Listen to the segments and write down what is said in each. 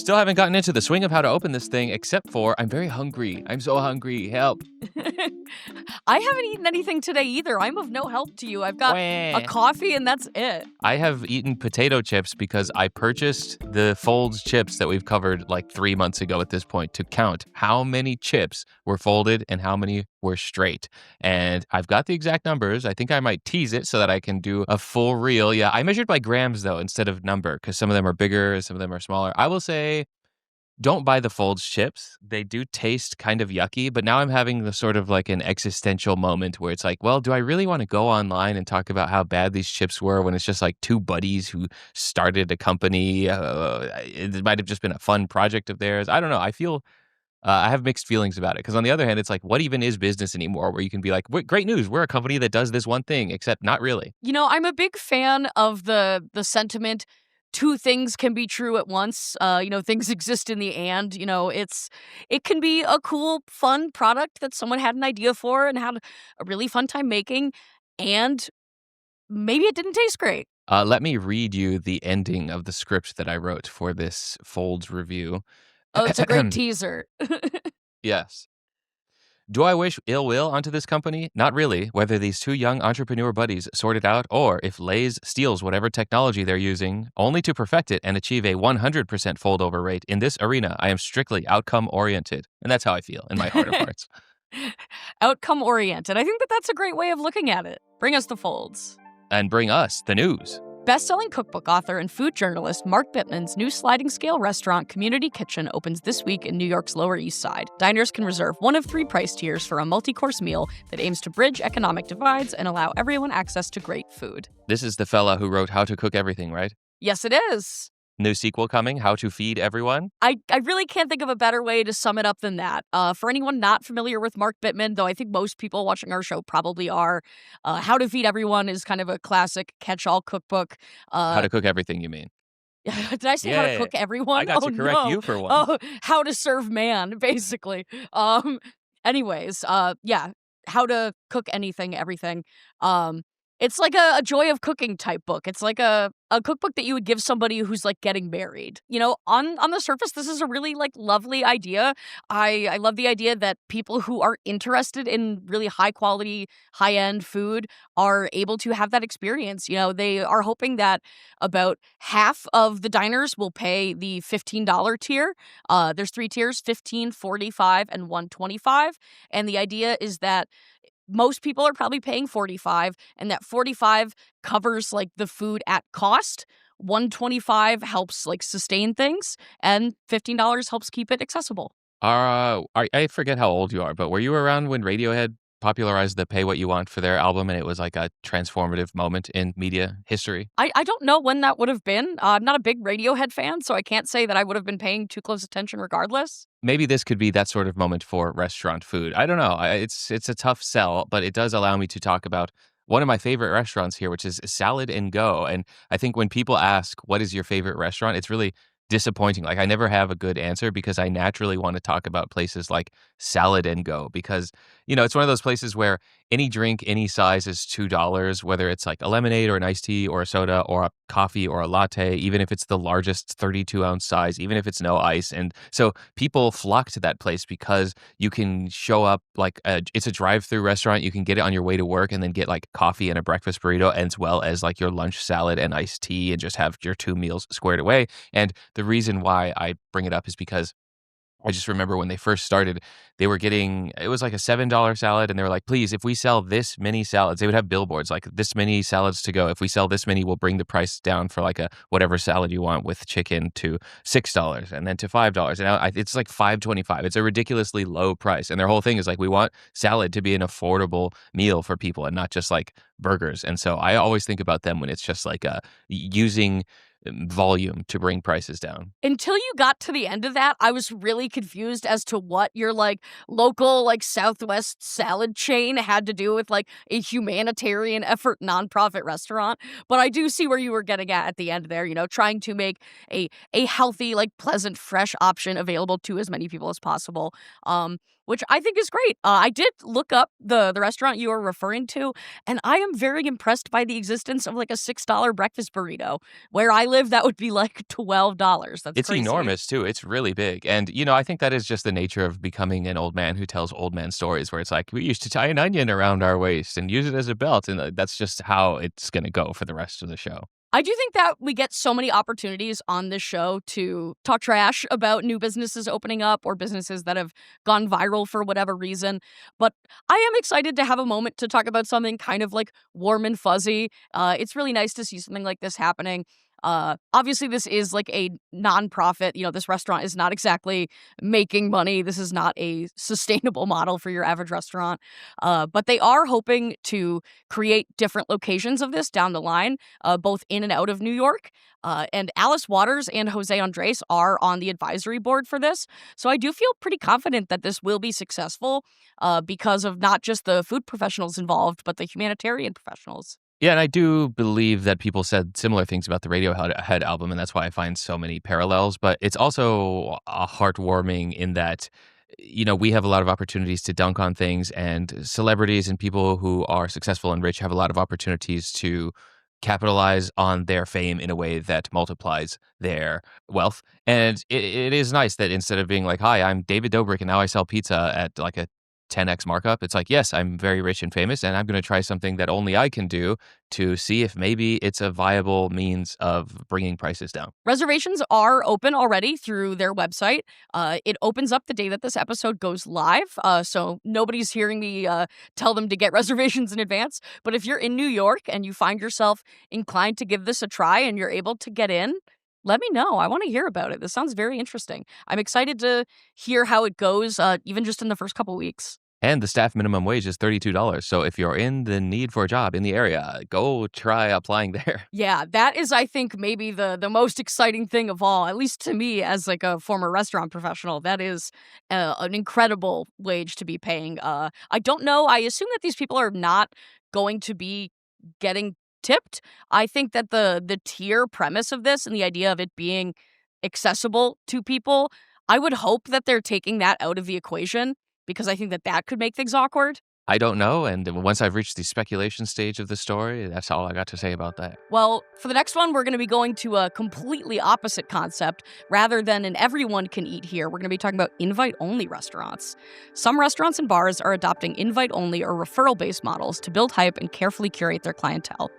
Still haven't gotten into the swing of how to open this thing, except for I'm very hungry. I'm so hungry. Help. I haven't eaten anything today either. I'm of no help to you. I've got a Wah. coffee and that's it. I have eaten potato chips because I purchased the Folds chips that we've covered like 3 months ago at this point to count how many chips were folded and how many were straight. And I've got the exact numbers. I think I might tease it so that I can do a full reel. Yeah, I measured by grams though instead of number because some of them are bigger, some of them are smaller. I will say don't buy the Folds chips. They do taste kind of yucky, but now I'm having the sort of like an existential moment where it's like, well, do I really want to go online and talk about how bad these chips were when it's just like two buddies who started a company? It might have just been a fun project of theirs. I don't know. I have mixed feelings about it because on the other hand, it's like, what even is business anymore? Where you can be like, great news, we're a company that does this one thing, except not really. You know, I'm a big fan of the sentiment. Two things can be true at once. Things exist in the and. It can be a cool, fun product that someone had an idea for and had a really fun time making, and maybe it didn't taste great. Let me read you the ending of the script that I wrote for this Folds review. Oh, it's a great teaser. Yes. Do I wish ill will onto this company? Not really. Whether these two young entrepreneur buddies sort it out or if Lay's steals whatever technology they're using, only to perfect it and achieve a 100% fold over rate, in this arena, I am strictly outcome oriented. And that's how I feel in my heart of hearts. Outcome oriented. I think that's a great way of looking at it. Bring us the folds. And bring us the news. Best-selling cookbook author and food journalist Mark Bittman's new sliding-scale restaurant, Community Kitchen, opens this week in New York's Lower East Side. Diners can reserve one of 3 price tiers for a multi-course meal that aims to bridge economic divides and allow everyone access to great food. This is the fella who wrote How to Cook Everything, right? Yes, it is. New sequel coming, How to Feed Everyone? I really can't think of a better way to sum it up than that. For anyone not familiar with Mark Bittman, though I think most people watching our show probably are, How to Feed Everyone is kind of a classic catch-all cookbook. How to Cook Everything, you mean? Did I say How to Cook Everyone? I got to correct you for one. Oh, How to Serve Man, basically. Anyways, yeah, How to Cook Anything, Everything. It's like a joy of cooking type book. It's like a cookbook that you would give somebody who's like getting married. You know, on the surface, this is a really like lovely idea. I love the idea that people who are interested in really high quality, high end food are able to have that experience. You know, they are hoping that about half of the diners will pay the $15 tier. There's 3 tiers, 15, 45, and 125. And the idea is that most people are probably paying 45, and that 45 covers like the food at cost. 125 helps like sustain things, and $15 helps keep it accessible. I forget how old you are, but were you around when Radiohead popularized the Pay What You Want for their album and it was like a transformative moment in media history? I don't know when that would have been. I'm not a big Radiohead fan, so I can't say that I would have been paying too close attention regardless. Maybe this could be that sort of moment for restaurant food. I don't know. It's a tough sell, but it does allow me to talk about one of my favorite restaurants here, which is Salad and Go. And I think when people ask, what is your favorite restaurant? It's really disappointing. Like I never have a good answer because I naturally want to talk about places like Salad and Go because, you know, it's one of those places where any drink, any size is $2, whether it's like a lemonade or an iced tea or a soda or a coffee or a latte, even if it's the largest 32-ounce size, even if it's no ice. And so people flock to that place because you can show up like it's a drive-through restaurant. You can get it on your way to work and then get like coffee and a breakfast burrito as well as like your lunch salad and iced tea and just have your 2 meals squared away. And the reason why I bring it up is because I just remember when they first started, they were getting, it was like a $7 salad. And they were like, please, if we sell this many salads, they would have billboards like this many salads to go. If we sell this many, we'll bring the price down for like a whatever salad you want with chicken to $6 and then to $5. And now it's like $5.25. It's a ridiculously low price. And their whole thing is like, we want salad to be an affordable meal for people and not just like burgers. And so I always think about them when it's just like using volume to bring prices down. Until you got to the end of that, I was really confused as to what your like local like Southwest salad chain had to do with like a humanitarian effort nonprofit restaurant. But I do see where you were getting at the end there, you know, trying to make a healthy, like pleasant, fresh option available to as many people as possible. which I think is great. I did look up the restaurant you are referring to, and I am very impressed by the existence of like a $6 breakfast burrito. Where I live, that would be like $12. That's It's crazy. enormous too. It's really big. And, I think that is just the nature of becoming an old man who tells old man stories where it's like, we used to tie an onion around our waist and use it as a belt. And that's just how it's going to go for the rest of the show. I do think that we get so many opportunities on this show to talk trash about new businesses opening up or businesses that have gone viral for whatever reason. But I am excited to have a moment to talk about something kind of like warm and fuzzy. It's really nice to see something like this happening. Obviously, this is like a nonprofit. This restaurant is not exactly making money. This is not a sustainable model for your average restaurant. But they are hoping to create different locations of this down the line, both in and out of New York. And Alice Waters and Jose Andres are on the advisory board for this. So I do feel pretty confident that this will be successful because of not just the food professionals involved, but the humanitarian professionals. Yeah, and I do believe that people said similar things about the Radiohead album, and that's why I find so many parallels. But it's also heartwarming in that, we have a lot of opportunities to dunk on things, and celebrities and people who are successful and rich have a lot of opportunities to capitalize on their fame in a way that multiplies their wealth. And it is nice that instead of being like, hi, I'm David Dobrik, and now I sell pizza at like a 10x markup. It's like, yes, I'm very rich and famous, and I'm going to try something that only I can do to see if maybe it's a viable means of bringing prices down. Reservations are open already through their website. It opens up the day that this episode goes live, so nobody's hearing me tell them to get reservations in advance. But if you're in New York and you find yourself inclined to give this a try and you're able to get in, let me know. I want to hear about it. This sounds very interesting. I'm excited to hear how it goes, even just in the first couple weeks. And the staff minimum wage is $32. So if you're in the need for a job in the area, go try applying there. Yeah, that is, I think, maybe the most exciting thing of all, at least to me as like a former restaurant professional. That is an incredible wage to be paying. I don't know. I assume that these people are not going to be getting tipped. I think that the tier premise of this and the idea of it being accessible to people, I would hope that they're taking that out of the equation because I think that that could make things awkward. I don't know. And once I've reached the speculation stage of the story, that's all I got to say about that. Well, for the next one, we're going to be going to a completely opposite concept. Rather than an everyone can eat here, we're going to be talking about invite-only restaurants. Some restaurants and bars are adopting invite-only or referral-based models to build hype and carefully curate their clientele.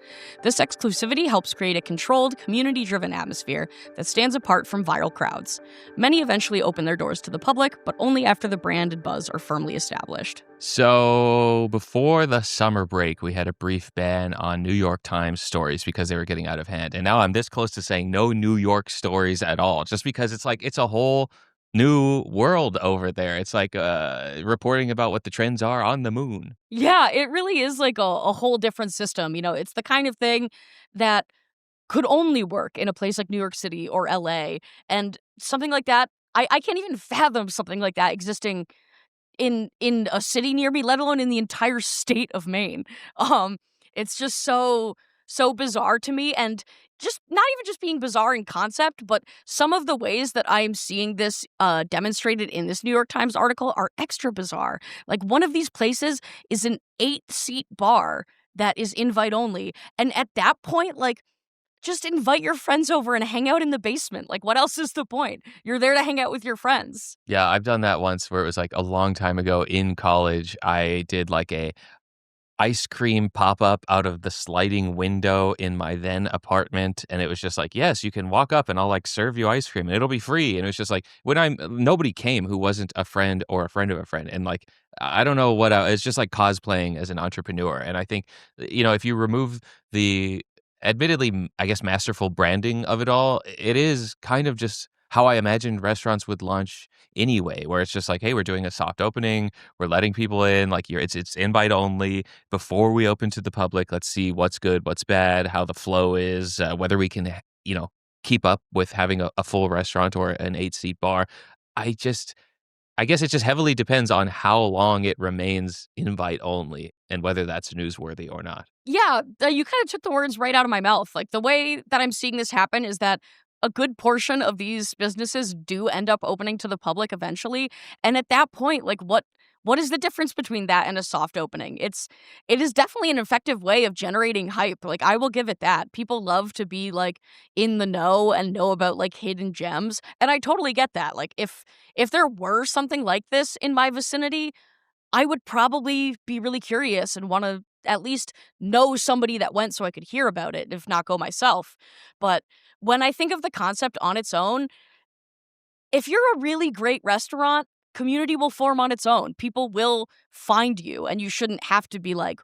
This exclusivity helps create a controlled, community-driven atmosphere that stands apart from viral crowds. Many eventually open their doors to the public, but only after the brand and buzz are firmly established. So before the summer break, we had a brief ban on New York Times stories because they were getting out of hand. And now I'm this close to saying no New York stories at all, just because it's like it's a whole new world over there. It's like reporting about what the trends are on the moon. Yeah, it really is like a whole different system. It's the kind of thing that could only work in a place like New York City or LA. And something like that, I can't even fathom something like that existing in a city near me, let alone in the entire state of Maine. Um, it's just so bizarre to me, and just not even just being bizarre in concept, but some of the ways that I am seeing this demonstrated in this New York Times article are extra bizarre. Like one of these places is an 8-seat bar that is invite only, and at that point, like, just invite your friends over and hang out in the basement. Like, what else is the point? You're there to hang out with your friends. Yeah, I've done that once where it was like a long time ago in college. I did like a ice cream pop up out of the sliding window in my then apartment. And it was just like, yes, you can walk up and I'll like serve you ice cream and it'll be free. And it was just like nobody came who wasn't a friend or a friend of a friend. And like, I don't know it's just like cosplaying as an entrepreneur. And I think, if you remove the admittedly, I guess, masterful branding of it all, it is kind of just how I imagined restaurants would launch anyway, where it's just like, hey, we're doing a soft opening, we're letting people in, like it's invite only. Before we open to the public, let's see what's good, what's bad, how the flow is, whether we can, keep up with having a full restaurant or an 8-seat bar. I guess it just heavily depends on how long it remains invite only and whether that's newsworthy or not. Yeah, you kind of took the words right out of my mouth. Like, the way that I'm seeing this happen is that a good portion of these businesses do end up opening to the public eventually. And at that point, like, what what is the difference between that and a soft opening? It is definitely an effective way of generating hype. Like, I will give it that. People love to be like in the know and know about like hidden gems, and I totally get that. Like, if there were something like this in my vicinity, I would probably be really curious and want to at least know somebody that went so I could hear about it, if not go myself. But when I think of the concept on its own, if you're a really great restaurant, community will form on its own. People will find you, and you shouldn't have to be like,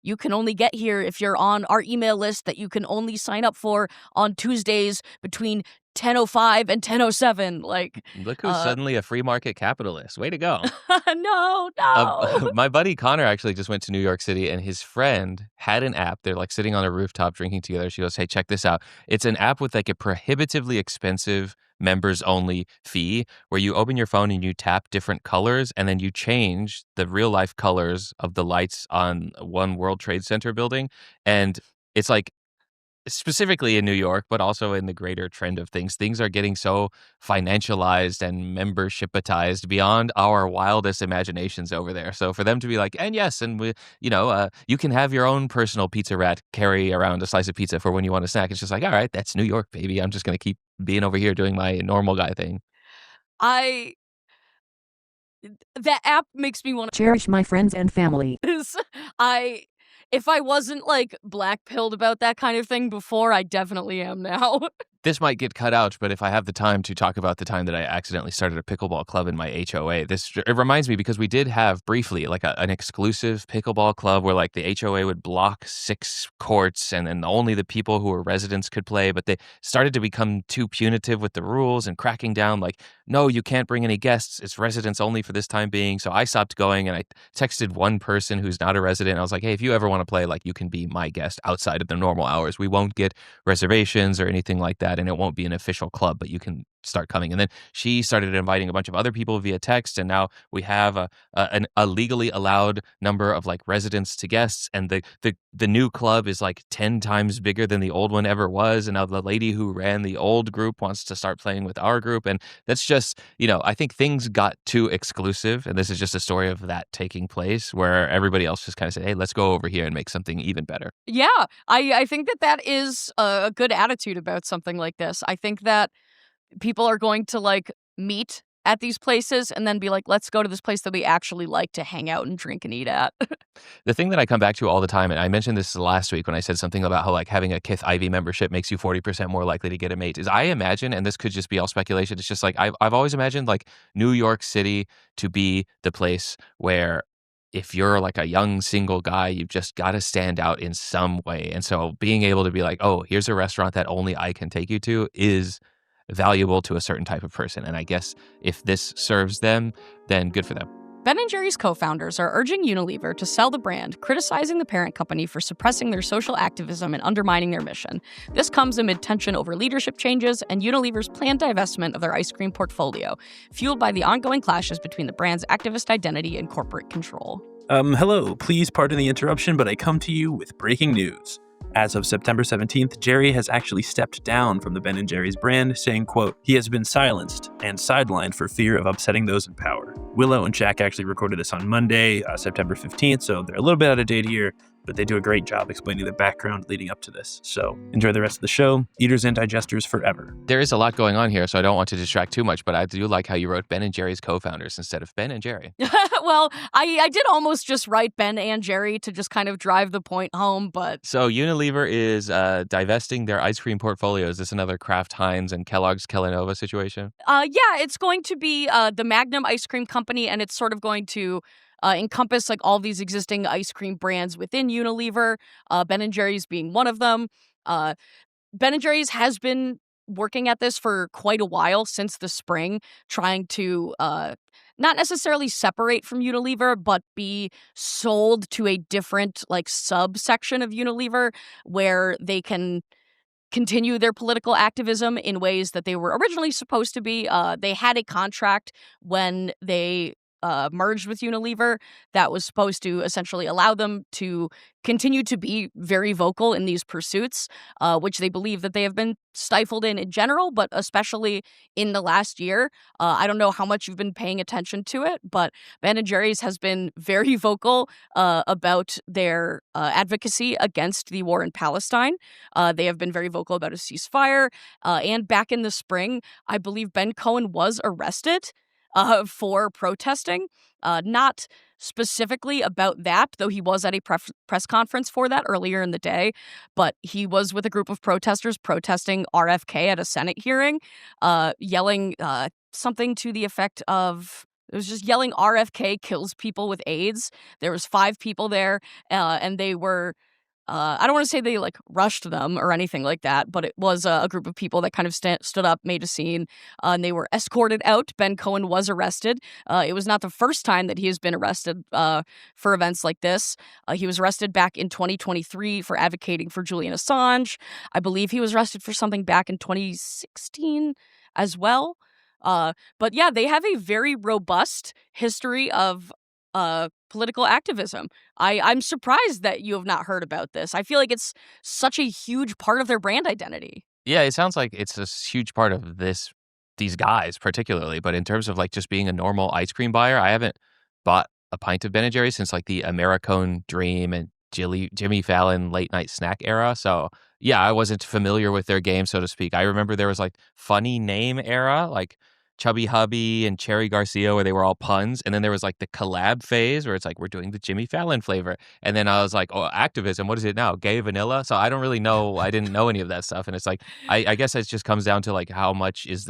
you can only get here if you're on our email list that you can only sign up for on Tuesdays between 10:05 and 10:07. Like, Look who's suddenly a free market capitalist. Way to go. no, no. My buddy Connor actually just went to New York City, and his friend had an app. They're like sitting on a rooftop drinking together. She goes, "Hey, check this out. It's an app with like a prohibitively expensive members only fee where you open your phone and you tap different colors and then you change the real life colors of the lights on one World Trade Center building." And it's like, specifically in New York, but also in the greater trend of things, things are getting so financialized and membershipatized beyond our wildest imaginations over there. So for them to be like, and yes, and we, you can have your own personal pizza rat carry around a slice of pizza for when you want a snack. It's just like, all right, that's New York, baby. I'm just going to keep being over here doing my normal guy thing. I That app makes me want to cherish my friends and family. I if I wasn't like black pilled about that kind of thing before, I definitely am now. This might get cut out, but if I have the time to talk about the time that I accidentally started a pickleball club in my HOA, it reminds me because we did have briefly like an exclusive pickleball club where like the HOA would block 6 courts and then only the people who were residents could play. But they started to become too punitive with the rules and cracking down like, no, you can't bring any guests. It's residents only for this time being. So I stopped going and I texted one person who's not a resident. I was like, hey, if you ever want to play, like you can be my guest outside of the normal hours. We won't get reservations or anything like that, and it won't be an official club, but you can start coming. And then she started inviting a bunch of other people via text, and now we have a legally allowed number of like residents to guests, and the new club is like 10 times bigger than the old one ever was, and now the lady who ran the old group wants to start playing with our group, and that's just, I think things got too exclusive, and this is just a story of that taking place where everybody else just kind of said, hey, let's go over here and make something even better. Yeah, I think that is a good attitude about something like this. I think that people are going to like meet at these places and then be like, let's go to this place that we actually like to hang out and drink and eat at. The thing that I come back to all the time, and I mentioned this last week when I said something about how like having a Kith Ivy membership makes you 40% more likely to get a mate, is I imagine, and this could just be all speculation, it's just like I've always imagined like New York City to be the place where if you're like a young single guy, you've just got to stand out in some way. And so being able to be like, oh, here's a restaurant that only I can take you to is valuable to a certain type of person. And I guess if this serves them, then good for them. Ben & Jerry's co-founders are urging Unilever to sell the brand, criticizing the parent company for suppressing their social activism and undermining their mission. This comes amid tension over leadership changes and Unilever's planned divestment of their ice cream portfolio, fueled by the ongoing clashes between the brand's activist identity and corporate control. Hello, please pardon the interruption, but I come to you with breaking news. As of September 17th, Jerry has actually stepped down from the Ben & Jerry's brand, saying, quote, he has been silenced and sidelined for fear of upsetting those in power. Willow and Jack actually recorded this on Monday, September 15th, so they're a little bit out of date here, but they do a great job explaining the background leading up to this. So enjoy the rest of the show. Eaters and digesters forever. There is a lot going on here, so I don't want to distract too much, but I do like how you wrote Ben & Jerry's co-founders instead of Ben & Jerry. Well, I did almost just write Ben and Jerry to just kind of drive the point home, but... So Unilever is divesting their ice cream portfolio. Is this another Kraft Heinz and Kellogg's Kellanova situation? Yeah, it's going to be the Magnum ice cream company, and it's sort of going to encompass like all these existing ice cream brands within Unilever, Ben & Jerry's being one of them. Ben & Jerry's has been working at this for quite a while, since the spring, trying to not necessarily separate from Unilever, but be sold to a different like subsection of Unilever where they can continue their political activism in ways that they were originally supposed to be. They had a contract when they merged with Unilever that was supposed to essentially allow them to continue to be very vocal in these pursuits, which they believe that they have been stifled in general, but especially in the last year. I don't know how much you've been paying attention to it, but Ben & Jerry's has been very vocal about their advocacy against the war in Palestine. They have been very vocal about a ceasefire. And back in the spring, I believe Ben Cohen was arrested for protesting. Not specifically about that, though he was at a press conference for that earlier in the day, but he was with a group of protesters protesting RFK at a Senate hearing, yelling something to the effect of, it was just yelling RFK kills people with AIDS. There was 5 people there, and they were I don't want to say they like rushed them or anything like that, but it was a group of people that kind of stood up, made a scene, and they were escorted out. Ben Cohen was arrested. It was not the first time that he has been arrested for events like this. He was arrested back in 2023 for advocating for Julian Assange. I believe he was arrested for something back in 2016 as well. But yeah, they have a very robust history of political activism. I'm surprised that you have not heard about this. I feel like it's such a huge part of their brand identity. Yeah, it sounds like it's a huge part of these guys particularly, but in terms of like just being a normal ice cream buyer, I haven't bought a pint of Ben& Jerry's since like the Americone Dream and Jimmy Fallon late night snack era. So yeah, I wasn't familiar with their game, so to speak. I remember there was like funny name era, like Chubby Hubby and Cherry Garcia, where they were all puns. And then there was like the collab phase where it's like, we're doing the Jimmy Fallon flavor. And then I was like, oh, activism, what is it now? Gay vanilla? So I don't really know. I didn't know any of that stuff. And it's like, I guess it just comes down to like, how much is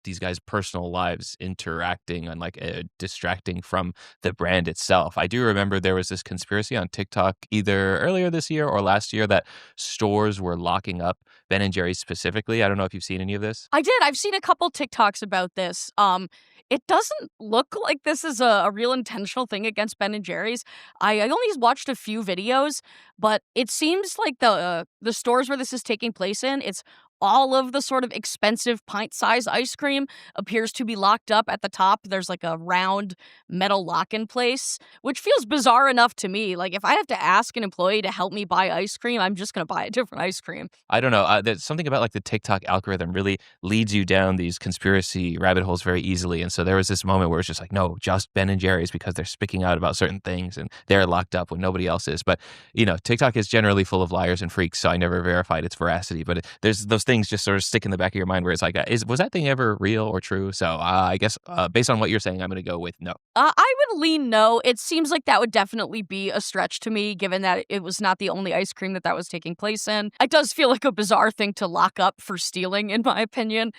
these guys' personal lives interacting and like distracting from the brand itself. I do remember there was this conspiracy on TikTok either earlier this year or last year that stores were locking up Ben & Jerry's specifically. I don't know if you've seen any of this. I did. I've seen a couple TikToks about this. It doesn't look like this is a real intentional thing against Ben & Jerry's. I only watched a few videos, but it seems like the stores where this is taking place in, it's all of the sort of expensive pint-sized ice cream appears to be locked up at the top. There's like a round metal lock-in place, which feels bizarre enough to me. Like if I have to ask an employee to help me buy ice cream, I'm just going to buy a different ice cream. I don't know. There's something about like the TikTok algorithm really leads you down these conspiracy rabbit holes very easily. And so there was this moment where it's just like, no, just Ben & Jerry's because they're speaking out about certain things and they're locked up when nobody else is. But, you know, TikTok is generally full of liars and freaks, so I never verified its veracity. But there's those things just sort of stick in the back of your mind where it's like, was that thing ever real or true? So I guess based on what you're saying, I'm going to go with no. I would lean no. It seems like that would definitely be a stretch to me, given that it was not the only ice cream that was taking place in. It does feel like a bizarre thing to lock up for stealing, in my opinion.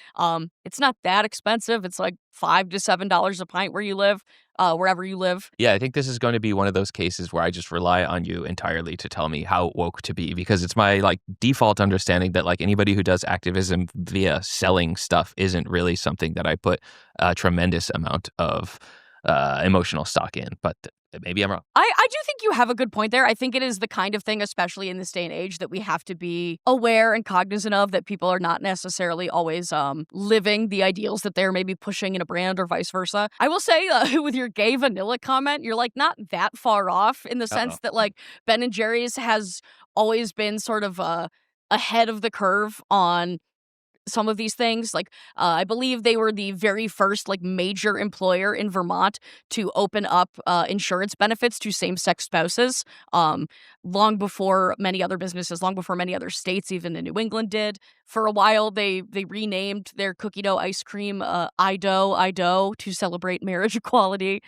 It's not that expensive. It's like $5 to $7 a pint where you live. Wherever you live. Yeah, I think this is going to be one of those cases where I just rely on you entirely to tell me how woke to be, because it's my like default understanding that like anybody who does activism via selling stuff isn't really something that I put a tremendous amount of emotional stock in. But maybe I'm wrong. I do think you have a good point there. I think it is the kind of thing, especially in this day and age, that we have to be aware and cognizant of, that people are not necessarily always living the ideals that they're maybe pushing in a brand or vice versa. I will say with your gay vanilla comment, you're like not that far off in the sense that like Ben & Jerry's has always been sort of ahead of the curve on some of these things. Like I believe they were the very first like major employer in Vermont to open up insurance benefits to same-sex spouses, long before many other businesses, long before many other states, even in New England, did. For a while, they renamed their cookie dough ice cream I-Dough to celebrate marriage equality.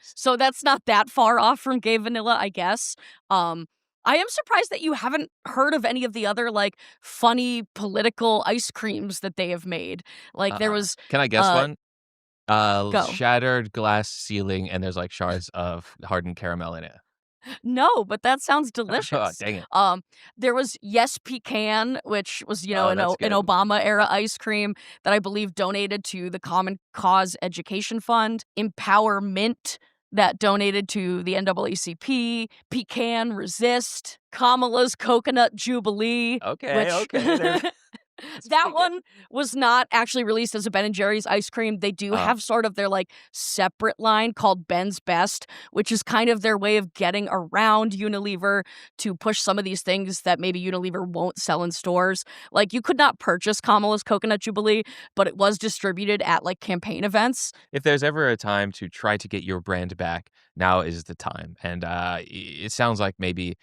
So that's not that far off from gay vanilla, I guess. I am surprised that you haven't heard of any of the other, like, funny political ice creams that they have made. Like, there was... Can I guess one? Go. Shattered glass ceiling, and there's, like, shards of hardened caramel in it. No, but that sounds Oh, delicious. dang it. There was Yes Pecan, which was, you know, Oh, an that's good. Obama-era ice cream that I believe donated to the Common Cause Education Fund. Empower Mint, that donated to the NAACP, Pecan Resist, Kamala's Coconut Jubilee. Okay, okay. That one was not actually released as a Ben& Jerry's ice cream. They do Oh. have sort of their, like, separate line called Ben's Best, which is kind of their way of getting around Unilever to push some of these things that maybe Unilever won't sell in stores. Like, you could not purchase Kamala's Coconut Jubilee, but it was distributed at, like, campaign events. If there's ever a time to try to get your brand back, now is the time. And it sounds like maybe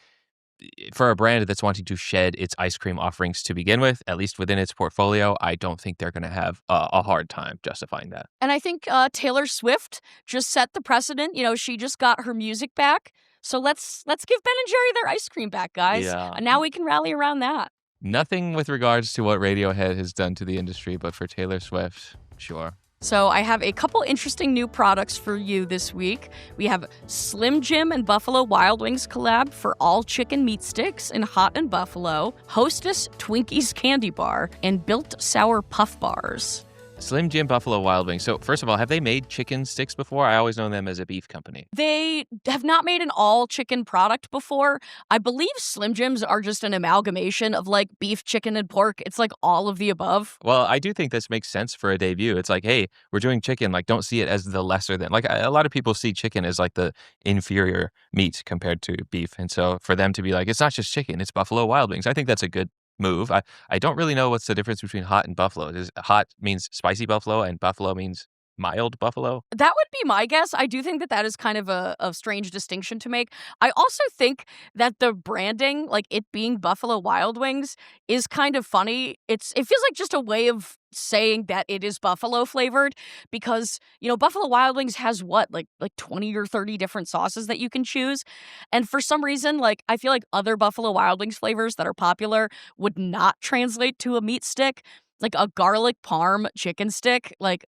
for a brand that's wanting to shed its ice cream offerings to begin with, at least within its portfolio, I don't think they're going to have a hard time justifying that. And I think Taylor Swift just set the precedent. You know, she just got her music back. So let's give Ben& Jerry their ice cream back, guys. Yeah. And now we can rally around that. Nothing with regards to what Radiohead has done to the industry, but for Taylor Swift, sure. So I have a couple interesting new products for you this week. We have Slim Jim and Buffalo Wild Wings collab for all chicken meat sticks in Hot and Buffalo, Hostess Twinkies candy bar, and Built Sour Puff bars. Slim Jim Buffalo Wild Wings. So, first of all, have they made chicken sticks before? I always know them as a beef company. They have not made an all chicken product before. I believe Slim Jims are just an amalgamation of like beef, chicken, and pork. It's like all of the above. Well, I do think this makes sense for a debut. It's like, hey, we're doing chicken. Like, don't see it as the lesser than. Like, a lot of people see chicken as like the inferior meat compared to beef. And so for them to be like, it's not just chicken, it's Buffalo Wild Wings. I think that's a good move. I don't really know what's the difference between hot and buffalo. Hot means spicy buffalo and buffalo means mild buffalo? That would be my guess. I do think that that is kind of a strange distinction to make. I also think that the branding, like it being Buffalo Wild Wings, is kind of funny. It feels like just a way of saying that it is buffalo flavored because, you know, Buffalo Wild Wings has what, like 20 or 30 different sauces that you can choose. And for some reason, like I feel like other Buffalo Wild Wings flavors that are popular would not translate to a meat stick. Like a garlic parm chicken stick, like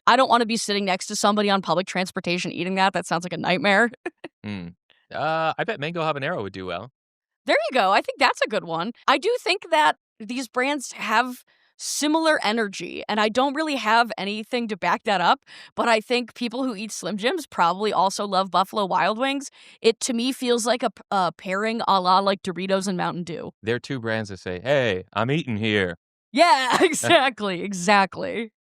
I don't want to be sitting next to somebody on public transportation eating that. That sounds like a nightmare. Mm. I bet mango habanero would do well. There you go. I think that's a good one. I do think that these brands have similar energy, and I don't really have anything to back that up, but I think people who eat Slim Jims probably also love Buffalo Wild Wings. It, to me, feels like a pairing a la like Doritos and Mountain Dew. They're two brands that say, hey, I'm eating here. Yeah, exactly.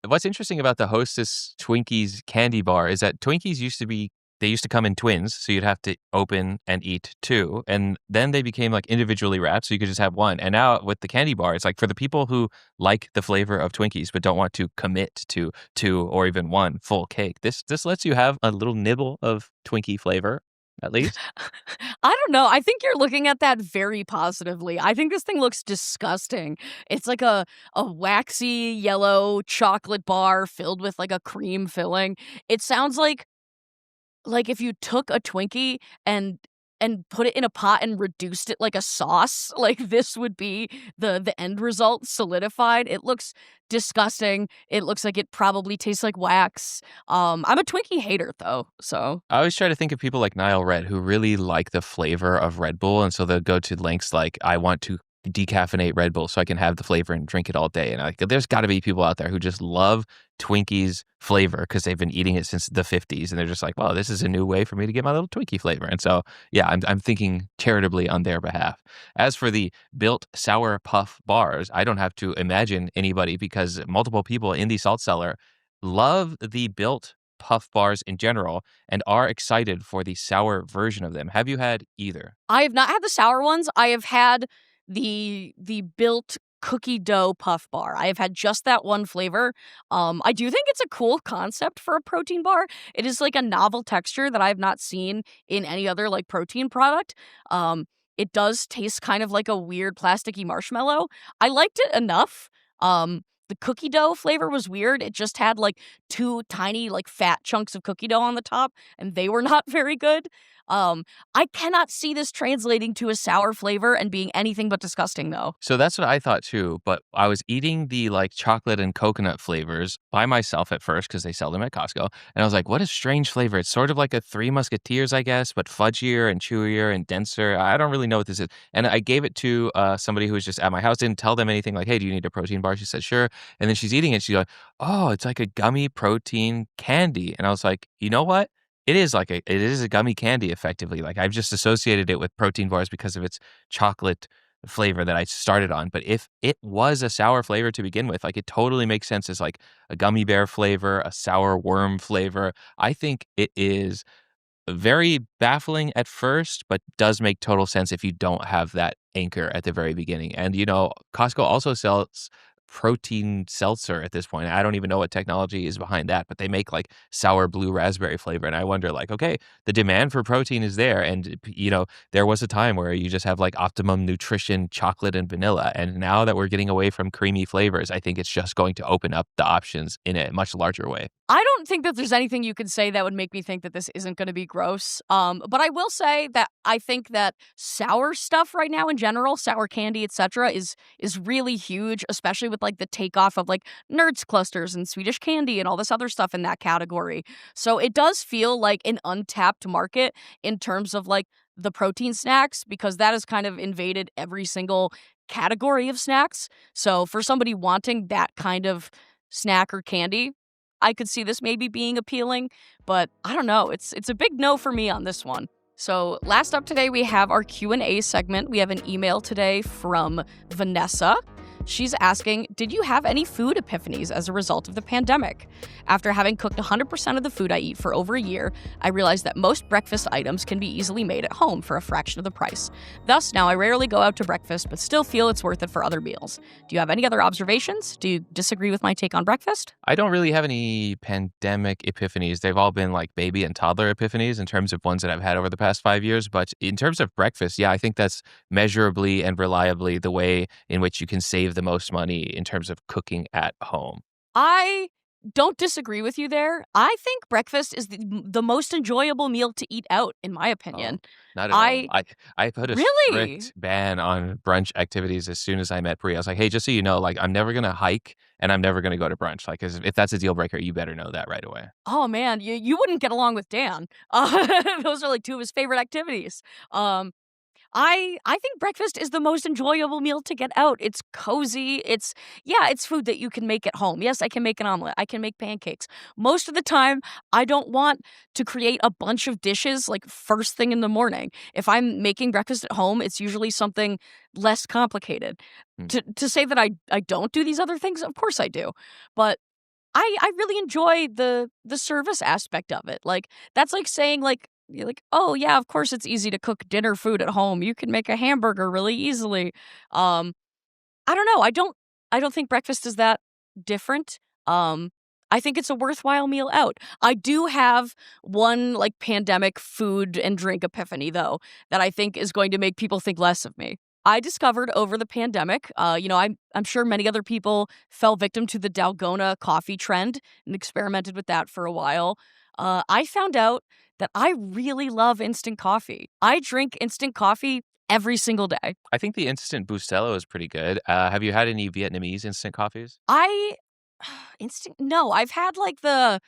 What's interesting about the Hostess Twinkies candy bar is that Twinkies they used to come in twins, so you'd have to open and eat two. And then they became like individually wrapped, so you could just have one. And now with the candy bar, it's like for the people who like the flavor of Twinkies but don't want to commit to two or even one full cake, this lets you have a little nibble of Twinkie flavor, at least. I don't know. I think you're looking at that very positively. I think this thing looks disgusting. It's like a waxy yellow chocolate bar filled with like a cream filling. It sounds like if you took a Twinkie and put it in a pot and reduced it like a sauce, like this would be the end result solidified. It looks disgusting. It looks like it probably tastes like wax. I'm a Twinkie hater though, so I always try to think of people like Nile Red who really like the flavor of Red Bull. And so they'll go to lengths like, I want to decaffeinate Red Bull so I can have the flavor and drink it all day. And there's got to be people out there who just love Twinkies flavor because they've been eating it since the 50s. And they're just like, well, this is a new way for me to get my little Twinkie flavor. And so, yeah, I'm thinking charitably on their behalf. As for the Built Sour Puff bars, I don't have to imagine anybody because multiple people in the salt cellar love the Built Puff bars in general and are excited for the sour version of them. Have you had either? I have not had the sour ones. I have had the built cookie dough puff bar. I have had just that one flavor. I do think it's a cool concept for a protein bar. It is like a novel texture that I have not seen in any other like protein product. It does taste kind of like a weird plasticky marshmallow. I liked it enough. The cookie dough flavor was weird. It just had like two tiny like fat chunks of cookie dough on the top, and they were not very good. I cannot see this translating to a sour flavor and being anything but disgusting, though. So that's what I thought too, but I was eating the like chocolate and coconut flavors by myself at first because they sell them at Costco. And I was like, what a strange flavor. It's sort of like a Three Musketeers, I guess, but fudgier and chewier and denser. I don't really know what this is. And I gave it to somebody who was just at my house, didn't tell them anything like, hey, do you need a protein bar? She said, sure. And then she's eating it. She's like, oh, it's like a gummy protein candy. And I was like, you know what? It is a gummy candy effectively. Like I've just associated it with protein bars because of its chocolate flavor that I started on. But if it was a sour flavor to begin with, like it totally makes sense as like a gummy bear flavor, a sour worm flavor. I think it is very baffling at first, but does make total sense if you don't have that anchor at the very beginning. And, Costco also sells protein seltzer at this point. I don't even know what technology is behind that, but they make like sour blue raspberry flavor. And I wonder, like, okay, the demand for protein is there. And, there was a time where you just have like optimum nutrition chocolate and vanilla. And now that we're getting away from creamy flavors, I think it's just going to open up the options in a much larger way. I don't think that there's anything you could say that would make me think that this isn't going to be gross. But I will say that I think that sour stuff right now in general, sour candy, etc., is really huge, especially with like the takeoff of like Nerds clusters and Swedish candy and all this other stuff in that category. So it does feel like an untapped market in terms of like the protein snacks, because that has kind of invaded every single category of snacks. So for somebody wanting that kind of snack or candy, I could see this maybe being appealing, but I don't know. It's a big no for me on this one. So, last up today we have our Q&A segment. We have an email today from Vanessa. She's asking, did you have any food epiphanies as a result of the pandemic? After having cooked 100% of the food I eat for over a year, I realized that most breakfast items can be easily made at home for a fraction of the price. Thus, now I rarely go out to breakfast, but still feel it's worth it for other meals. Do you have any other observations? Do you disagree with my take on breakfast? I don't really have any pandemic epiphanies. They've all been like baby and toddler epiphanies in terms of ones that I've had over the past 5 years. But in terms of breakfast, yeah, I think that's measurably and reliably the way in which you can save the most money in terms of cooking at home. I don't disagree with you there. I think breakfast is the most enjoyable meal to eat out, in my opinion. Not at all. I I put a really? strict ban on brunch activities as soon as I met Brie. I was like, hey, just so you know, like I'm never gonna hike and I'm never gonna go to brunch. Like, 'cause if that's a deal breaker, you better know that right away. Oh man, you wouldn't get along with Dan. Those are like two of his favorite activities. Um, I think breakfast is the most enjoyable meal to get out. It's cozy. It's food that you can make at home. Yes, I can make an omelet. I can make pancakes. Most of the time, I don't want to create a bunch of dishes like first thing in the morning. If I'm making breakfast at home, it's usually something less complicated. Hmm. To say that I don't do these other things, of course I do. But I really enjoy the service aspect of it. Like that's like saying like you're like, "Oh yeah, of course it's easy to cook dinner food at home. You can make a hamburger really easily." Um I don't know. I don't think breakfast is that different. Um I think it's a worthwhile meal out. I do have one like pandemic food and drink epiphany though that I think is going to make people think less of me. I discovered over the pandemic, I'm sure many other people fell victim to the Dalgona coffee trend and experimented with that for a while. I found out that I really love instant coffee. I drink instant coffee every single day. I think the instant Bustelo is pretty good. Have you had any Vietnamese instant coffees? I instant no, I've had like the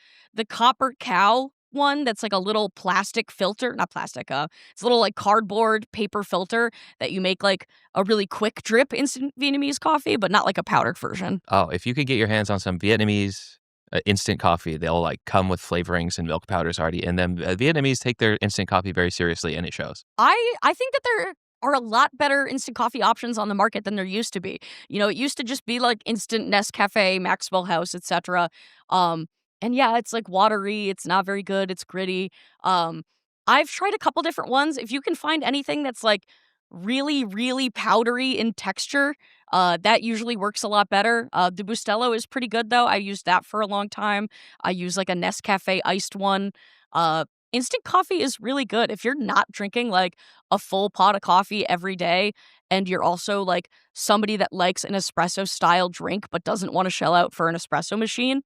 copper cow one that's like a little plastic filter, not plastic, it's a little like cardboard paper filter that you make like a really quick drip instant Vietnamese coffee, but not like a powdered version. Oh, if you could get your hands on some Vietnamese instant coffee, they'll like come with flavorings and milk powders already in them. Vietnamese take their instant coffee very seriously, and it shows. I think that there are a lot better instant coffee options on the market than there used to be. You know, it used to just be like instant Nescafe, Maxwell House, etc. And yeah, it's like watery, it's not very good, it's gritty. Um, I've tried a couple different ones. If you can find anything that's like really, really powdery in texture, that usually works a lot better. The Bustelo is pretty good though. I used that for a long time. I use like a Nescafe iced one. Uh, Instant coffee is really good. If you're not drinking like a full pot of coffee every day and you're also like somebody that likes an espresso style drink but doesn't want to shell out for an espresso machine,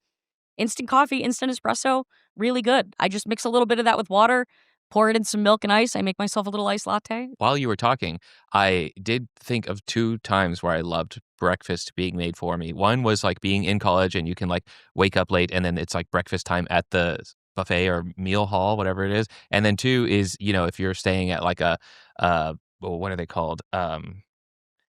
instant coffee, instant espresso, really good. I just mix a little bit of that with water, pour it in some milk and ice. I make myself a little iced latte. While you were talking, I did think of two times where I loved breakfast being made for me. One was like being in college and you can like wake up late and then it's like breakfast time at the buffet or meal hall, whatever it is. And then two is, if you're staying at like a, well, what are they called?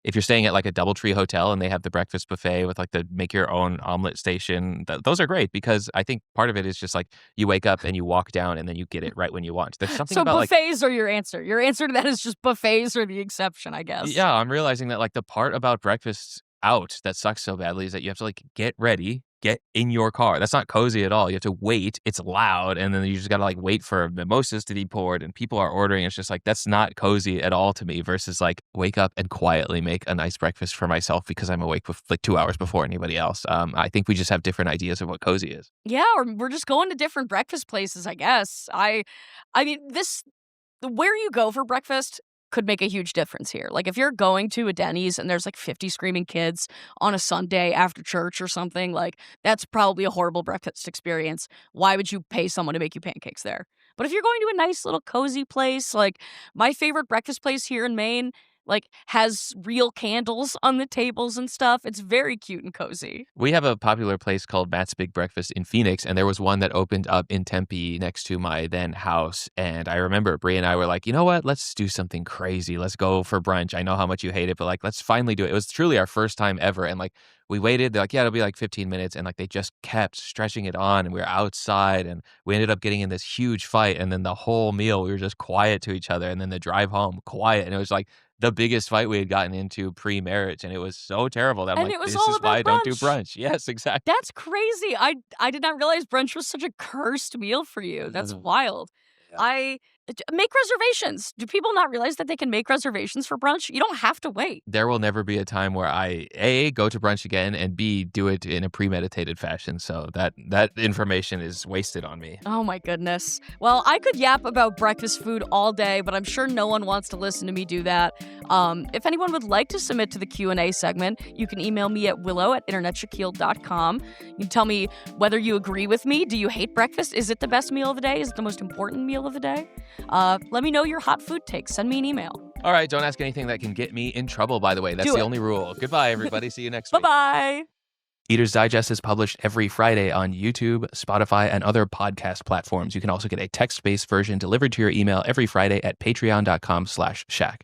if you're staying at like a DoubleTree hotel and they have the breakfast buffet with like the make your own omelet station, those are great because I think part of it is just like you wake up and you walk down and then you get it right when you want. There's something So about like, buffets are your answer. Your answer to that is just buffets are the exception, I guess. yeah, I'm realizing that like the part about breakfast out that sucks so badly is that you have to like get ready, get in your car. That's not cozy at all. You have to wait. It's loud. And then you just got to like wait for mimosas to be poured and people are ordering. It's just like, that's not cozy at all to me versus like wake up and quietly make a nice breakfast for myself because I'm awake with like 2 hours before anybody else. I think we just have different ideas of what cozy is. Yeah, or we're just going to different breakfast places, I guess. I mean, where you go for breakfast could make a huge difference here. Like if you're going to a Denny's and there's like 50 screaming kids on a Sunday after church or something, like that's probably a horrible breakfast experience. Why would you pay someone to make you pancakes there? But if you're going to a nice little cozy place, like my favorite breakfast place here in Maine, like has real candles on the tables and stuff. It's very cute and cozy. We have a popular place called Matt's Big Breakfast in Phoenix, and there was one that opened up in Tempe next to my then house. And I remember Brie and I were like, you know what? Let's do something crazy. Let's go for brunch. I know how much you hate it, but like, let's finally do it. It was truly our first time ever. And like, we waited. They're like, yeah, it'll be like 15 minutes. And like, they just kept stretching it on. And we were outside and we ended up getting in this huge fight. And then the whole meal, we were just quiet to each other. And then the drive home, quiet. And it was like, the biggest fight we had gotten into pre-marriage, and it was so terrible that I'm And like, it was this all is why I about don't do brunch. brunch. Yes, exactly. That's crazy. I did not realize brunch was such a cursed meal for you. That's wild. I make reservations. Do people not realize that they can make reservations for brunch? You don't have to wait. There will never be a time where I, A, go to brunch again, and B, do it in a premeditated fashion. So that information is wasted on me. Oh my goodness. Well, I could yap about breakfast food all day, but I'm sure no one wants to listen to me do that. If anyone would like to submit to the Q&A segment, you can email me at willow@internetshaquille.com. You can tell me whether you agree with me. Do you hate breakfast? Is it the best meal of the day? Is it the most important meal of the day? Let me know your hot food takes. Send me an email. All right, don't ask anything that can get me in trouble, by the way. That's Do the it. only rule. Goodbye, everybody. See you next week. Bye-bye. Eater's Digest is published every Friday on YouTube, Spotify, and other podcast platforms. You can also get a text-based version delivered to your email every Friday at patreon.com/Shaq.